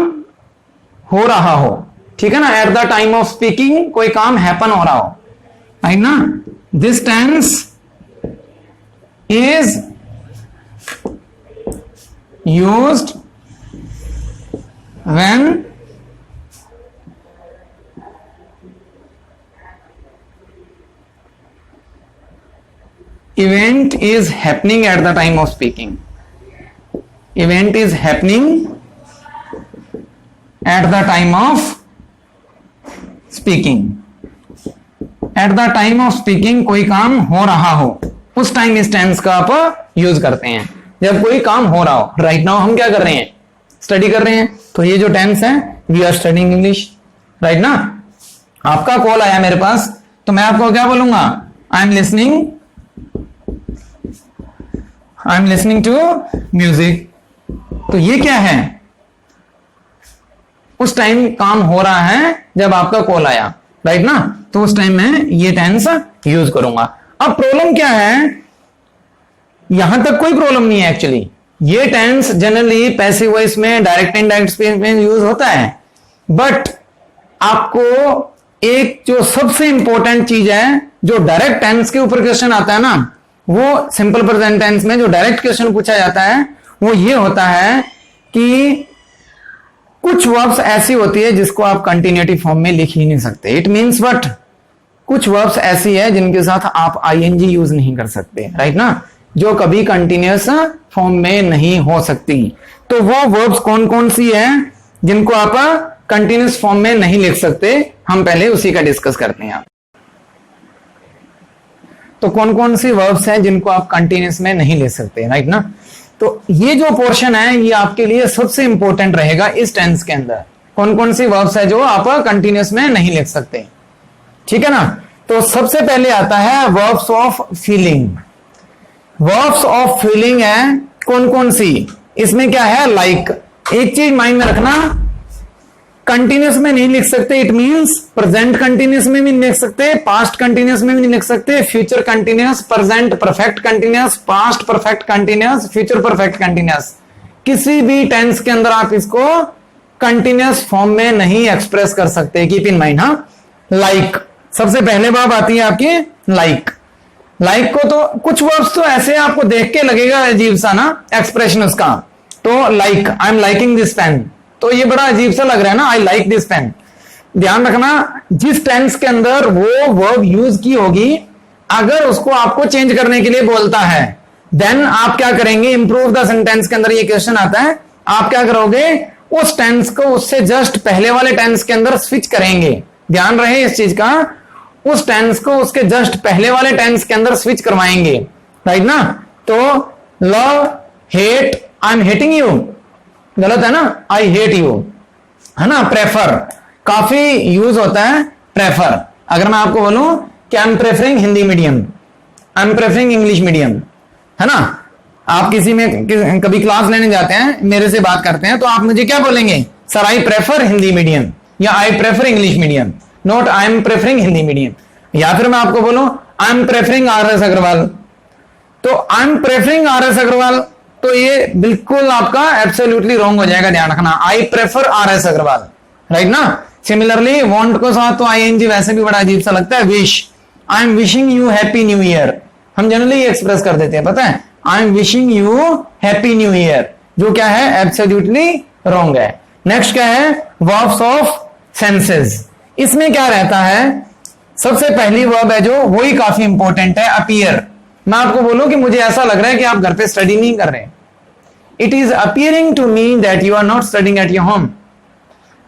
हो रहा हो, ठीक है ना, at the time of speaking कोई काम हैपन हो रहा हो, राइट ना। This tense is used when event is happening at the time of speaking. Event is happening at the time of speaking. At the time of speaking कोई काम हो रहा हो, उस टाइम इस टेंस का आप यूज करते हैं जब कोई काम हो रहा हो. राइट नाउ हम क्या कर रहे हैं, स्टडी कर रहे हैं. तो ये जो टेंस है, we are studying English. Right ना. आपका कॉल आया मेरे पास, तो मैं आपको क्या बोलूंगा, I am listening to music. तो ये क्या है, उस टाइम काम हो रहा है जब आपका कॉल आया. राइट ना. तो उस टाइम मैं ये टेंस यूज करूंगा. अब प्रॉब्लम क्या है, यहां तक कोई प्रॉब्लम नहीं है एक्चुअली. ये टेंस जनरली पैसिव वॉइस में, डायरेक्ट इनडायरेक्ट स्पीच में यूज होता है. बट आपको एक जो सबसे इंपॉर्टेंट चीज है, जो डायरेक्ट टेंस के ऊपर क्वेश्चन आता है ना, वो सिंपल प्रेजेंट टेंस में जो डायरेक्ट क्वेश्चन पूछा जाता है वो ये होता है कि कुछ वर्ब्स ऐसी होती है जिसको आप कंटिन्यूटी फॉर्म में लिख ही नहीं सकते. इट मींस व्हाट, कुछ वर्ब्स ऐसी है जिनके साथ आप आईएनजी यूज नहीं कर सकते. राइट ना. जो कभी कंटिन्यूअस फॉर्म में नहीं हो सकती. तो वो वर्ब्स कौन कौन सी है जिनको आप कंटिन्यूअस फॉर्म में नहीं लिख सकते, हम पहले उसी का डिस्कस करते हैं. तो कौन कौन सी वर्ब्स हैं जिनको आप कंटिन्यूअस में नहीं ले सकते. राइट ना. तो ये जो पोर्शन है ये आपके लिए सबसे इंपॉर्टेंट रहेगा इस टेंस के अंदर. कौन कौन सी वर्ब्स है जो आप कंटिन्यूअस में नहीं लिख सकते. ठीक है ना. तो सबसे पहले आता है verbs of feeling. Verbs of feeling है कौन कौन सी, इसमें क्या है, लाइक. एक चीज माइंड में रखना, कंटिन्यूअस में नहीं लिख सकते. इट मींस प्रेजेंट कंटिन्यूअस में भी नहीं लिख सकते, पास्ट कंटिन्यूअस में भी नहीं लिख सकते, future continuous, present perfect continuous, past perfect continuous, future perfect continuous. किसी भी टेंस के अंदर आप इसको कंटिन्यूअस फॉर्म में नहीं एक्सप्रेस कर सकते. Keep in mind. हाँ, लाइक सबसे पहले बात आती है आपकी लाइक. लाइक को तो कुछ वर्ड्स तो ऐसे आपको देख के लगेगा अजीब सा ना एक्सप्रेशन उसका. तो like, I am liking this pen, तो ये बड़ा अजीब सा लग रहा है ना, आई लाइक दिस पेन. ध्यान रखना, जिस टेंस के अंदर वो वर्ब यूज की होगी, अगर उसको आपको चेंज करने के लिए बोलता है, देन आप क्या करेंगे, इंप्रूव द सेंटेंस के अंदर ये क्वेश्चन आता है, आप क्या करोगे, उस टेंस को उससे जस्ट पहले वाले टेंस के अंदर स्विच करेंगे. ध्यान रहे इस चीज का, उस टेंस को उसके जस्ट पहले वाले टेंस के अंदर स्विच करवाएंगे. राइट ना. तो love, hate, I am hating you, गलत है ना, आई हेट यू है ना. प्रेफर काफी यूज होता है. प्रेफर, अगर मैं आपको बोलूं कि I am preferring Hindi medium, I am preferring English medium, है ना. आप किसी में कभी क्लास लेने जाते हैं, मेरे से बात करते हैं, तो आप मुझे क्या बोलेंगे, sir I prefer Hindi medium या I prefer English medium, not I am preferring Hindi medium. या फिर मैं आपको बोलूं I am preferring R S. Agrawal, तो I am preferring R S. Agrawal, तो ये बिल्कुल आपका एब्सोल्युटली रॉन्ग हो जाएगा. ध्यान रखना, I prefer R S. Agarwal. Right ना. सिमिलरली वांट को साथ तो आईएनजी वैसे भी बड़ा अजीब सा लगता है. Wish, I am wishing you happy new year, हम जनरली एक्सप्रेस कर देते हैं, पता है, I am wishing you happy new year, जो क्या है एब्सोल्युटली रॉन्ग है. नेक्स्ट क्या है, वर्ब्स ऑफ सेंसेस. इसमें क्या रहता है, सबसे पहली वर्ब है जो वही काफी इंपॉर्टेंट है, अपीयर. मैं आपको बोलूं कि मुझे ऐसा लग रहा है कि आप घर पे स्टडी नहीं कर रहे. It is appearing to me that you are not studying at your home.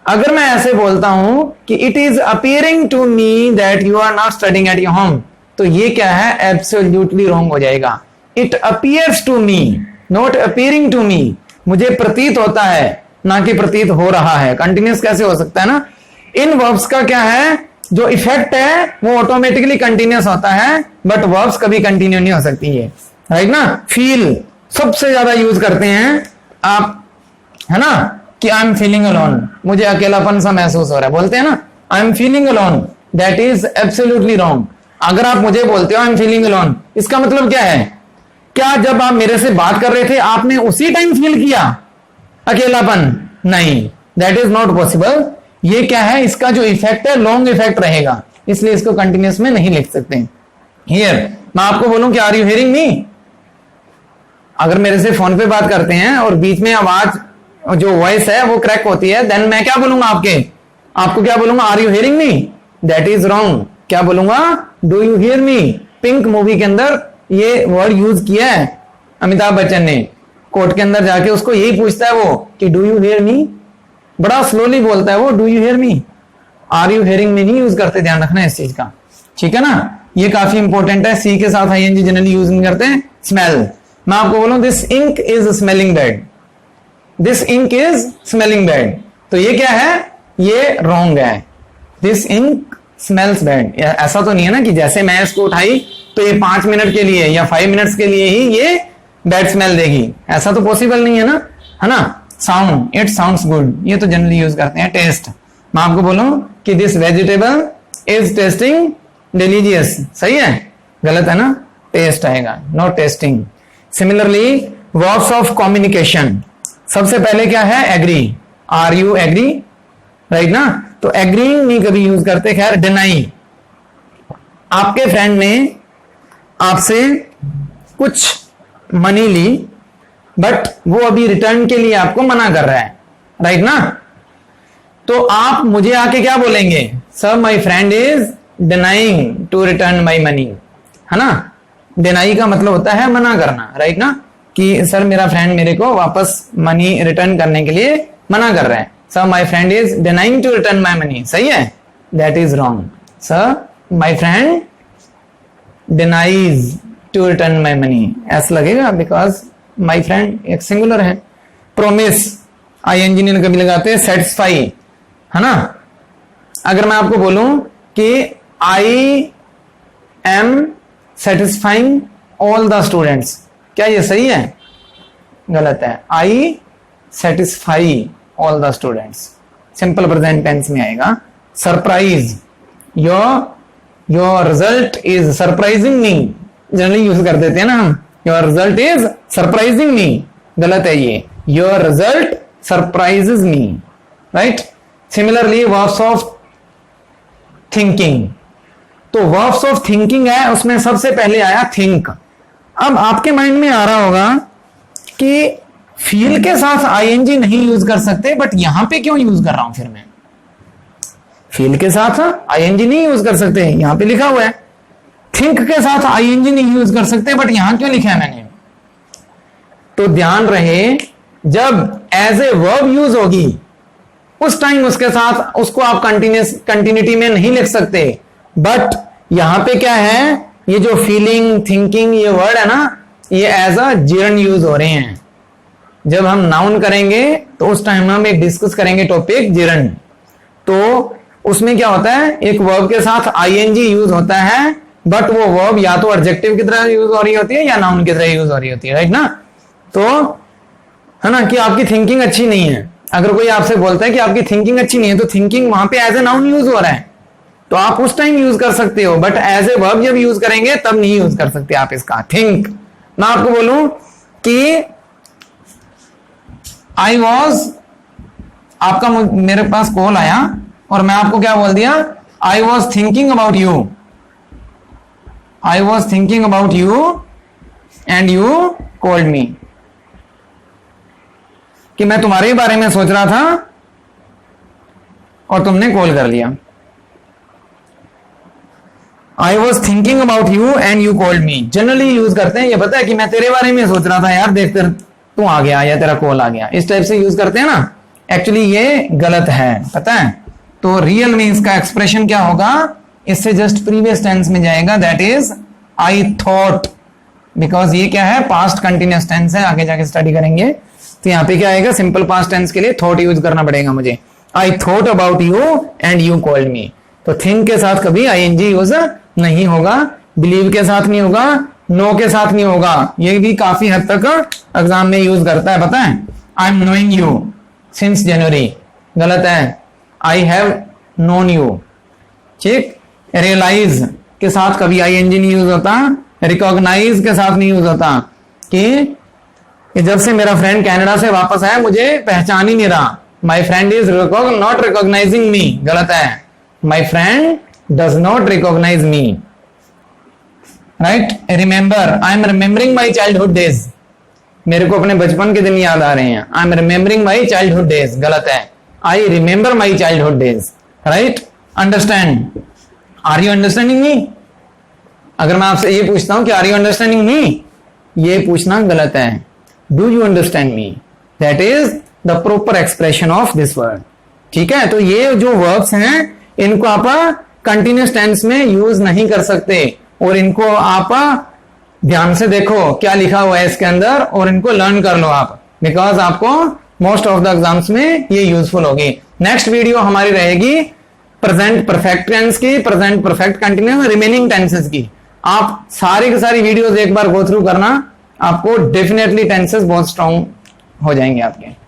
अगर मैं ऐसे बोलता हूं कि it is appearing to me that you are not studying at your home, तो ये क्या है, एब्सोल्युटली रॉन्ग हो जाएगा. It appears to me, not appearing to me. मुझे प्रतीत होता है, ना कि प्रतीत हो रहा है. कंटिन्यूअस कैसे हो सकता है ना. इन वर्ब्स का क्या है, जो इफेक्ट है वो ऑटोमेटिकली कंटिन्यूअस होता है, बट वर्ब्स कभी कंटिन्यू नहीं हो सकती है. राइट ना. फील सबसे ज्यादा यूज करते हैं आप, है ना, कि आई एम फीलिंग अलोन, मुझे अकेलापन सा महसूस हो रहा है, बोलते हैं ना, I am feeling alone. That is absolutely wrong. अगर आप मुझे बोलते हो आई एम फीलिंग अलोन, इसका मतलब क्या है, क्या जब आप मेरे से बात कर रहे थे आपने उसी टाइम फील किया अकेलापन? नहीं, दैट इज नॉट पॉसिबल. ये क्या है, इसका जो इफेक्ट है लॉन्ग इफेक्ट रहेगा, इसलिए इसको कंटिन्यूअस में नहीं लिख सकते. हियर। मैं आपको बोलूं कि आर यू हियरिंग मी, अगर मेरे से फोन पे बात करते हैं और बीच में आवाज जो वॉइस है वो क्रैक होती है, देन मैं क्या बोलूंगा आपको क्या बोलूंगा, are you hearing me? That is wrong. क्या बोलूंगा, do you hear me? Pink movie के अंदर ये वर्ड यूज किया है अमिताभ बच्चन ने, कोर्ट के अंदर जाके उसको यही पूछता है वो कि डू यू हियर मी, बड़ा स्लोली बोलता है वो, do you hear me, are you hearing me नहीं यूज करते, ध्यान रखना इस चीज का, ठीक है ना। ये काफी इंपॉर्टेंट है, सी के साथ आईएनजी जनरली यूज नहीं करते हैं। स्मेल, मैं आपको बोलूं this ink is smelling bad, this ink is smelling bad, तो ये क्या है, ये रॉन्ग है। दिस इंक स्मेल्स बैड, ऐसा तो नहीं है ना कि जैसे मैं इसको उठाई तो ये 5 मिनट के लिए या 5 मिनट्स के लिए ही ये बैड स्मेल देगी, ऐसा तो पॉसिबल नहीं है ना, है ना। साउंड, इट साउंड्स गुड, ये तो जनरली यूज करते हैं। टेस्ट, मैं आपको बोलूं कि this vegetable is tasting delicious, सही है, गलत है ना, टेस्ट आएगा, not tasting. Similarly verbs of communication, सबसे पहले क्या है, agree, are you agree, right ना, तो एग्रीइंग नहीं कभी यूज करते। खैर, डिनाई, आपके फ्रेंड ने आपसे कुछ मनी ली बट वो अभी रिटर्न के लिए आपको मना कर रहा है, राइट ना, तो आप मुझे आके क्या बोलेंगे, sir my friend is denying to return my money, है ना। डिनाई का मतलब होता है मना करना, राइट ना, कि सर मेरा फ्रेंड मेरे को वापस मनी रिटर्न करने के लिए मना कर रहा है, sir my friend is denying to return my money, सही है, that is wrong. Sir my friend denies to return my money, ऐसा लगेगा बिकॉज माय फ्रेंड एक सिंगुलर है। प्रोमिस, आईएनजी नहीं कभी लगाते हैं। सेटिस्फाई, है ना, अगर मैं आपको बोलूं कि I am satisfying all the students, क्या ये सही है, गलत है, I satisfy all the students, simple present tense में आएगा। Surprise, your result is surprising me, generally use कर देते हैं ना हम, your result is surprising me, गलत है ये, your result surprises me, right. Similarly verbs of thinking, तो वर्ब्स ऑफ थिंकिंग है, उसमें सबसे पहले आया थिंक। अब आपके माइंड में आ रहा होगा कि फील के साथ आईएनजी नहीं यूज कर सकते, बट यहां पे क्यों यूज कर रहा हूं फिर मैं, फील के साथ आईएनजी नहीं यूज कर सकते, यहां पे लिखा हुआ है। थिंक के साथ आईएनजी नहीं यूज कर सकते, बट यहां क्यों लिखा है मैंने, तो ध्यान रहे जब एज ए वर्ब यूज होगी उस टाइम उसके साथ उसको आप कंटिन्यूटी में नहीं लिख सकते, बट यहां पे क्या है, ये जो फीलिंग थिंकिंग ये वर्ड है ना, ये एज अ जिरन यूज हो रहे हैं। जब हम नाउन करेंगे तो उस टाइम हम एक डिस्कस करेंगे टॉपिक जिरन, तो उसमें क्या होता है, एक वर्ब के साथ आईएनजी यूज होता है, बट वो वर्ब या तो एडजेक्टिव की तरह यूज हो रही होती है या नाउन की तरह यूज हो रही होती है, राइट ना। तो है ना कि आपकी थिंकिंग अच्छी नहीं है, अगर कोई आपसे बोलता है कि आपकी थिंकिंग अच्छी नहीं है, तो थिंकिंग वहां पे एज ए नाउन यूज हो रहा है, तो आप उस टाइम यूज कर सकते हो, बट एज ए वर्ब जब यूज करेंगे तब नहीं यूज कर सकते आप इसका थिंक। मैं आपको बोलूं कि आई वॉज, आपका मेरे पास कॉल आया और मैं आपको क्या बोल दिया, I was thinking about you, I was thinking about you and you called me, कि मैं तुम्हारे बारे में सोच रहा था और तुमने कॉल कर लिया। I was thinking about you and you called me, generally use करते हैं, ये पता है कि मैं तेरे बारे में सोच रहा था यार, देख तू आ गया या तेरा कॉल आ गया, इस टाइप से यूज करते हैं ना, एक्चुअली ये गलत है, पता है। तो रियल में इसका एक्सप्रेशन क्या होगा, इससे जस्ट प्रीवियस टेंस में जाएगा, that is I thought, because ये क्या है, पास्ट कंटिन्यूअस टेंस है, आगे जाके स्टडी करेंगे। तो यहाँ पे क्या आएगा, सिंपल पास्ट टेंस के लिए थॉट यूज करना पड़ेगा मुझे, I thought about you and you called me. तो थिंक के साथ कभी आईएनजी यूज नहीं होगा, बिलीव के साथ नहीं होगा, नो के साथ नहीं होगा, ये भी काफी हद तक एग्जाम में यूज करता है, पता है। I am knowing you since January, गलत है, आई हैव नोन यू, ठीक। रियलाइज के साथ कभी आईएनजी नहीं यूज होता, रिकॉग्नाइज के साथ नहीं यूज होता, कि जब से मेरा फ्रेंड कनाडा से वापस आया मुझे पहचान ही नहीं रहा, my friend is not recognising me, गलत है, my friend does not recognise me. Right, remember, I am remembering my childhood days, मेरे को अपने बचपन के दिन याद आ रहे हैं, I am remembering my childhood days, गलत है, I remember my childhood days, right. Understand, are you understanding me? अगर मैं आपसे ये पूछता हूं कि आर यू अंडरस्टैंडिंग मी, ये पूछना गलत है, do you understand me, that is the proper expression of this word. ठीक है, तो ये जो वर्ब्स हैं इनको आप कंटिन्यूस टेंस में यूज नहीं कर सकते, और इनको आप ध्यान से देखो क्या लिखा हुआ है इसके अंदर और इनको लर्न कर लो आप, बिकॉज आपको मोस्ट ऑफ द एग्जाम्स में ये यूजफुल होगी। नेक्स्ट वीडियो हमारी रहेगी प्रेजेंट परफेक्ट टेंस की, present perfect continuous, remaining tenses की। आप सारी की सारी वीडियोस एक बार गो थ्रू करना, आपको डेफिनेटली टेंसेस बहुत स्ट्रांग हो जाएंगे आपके।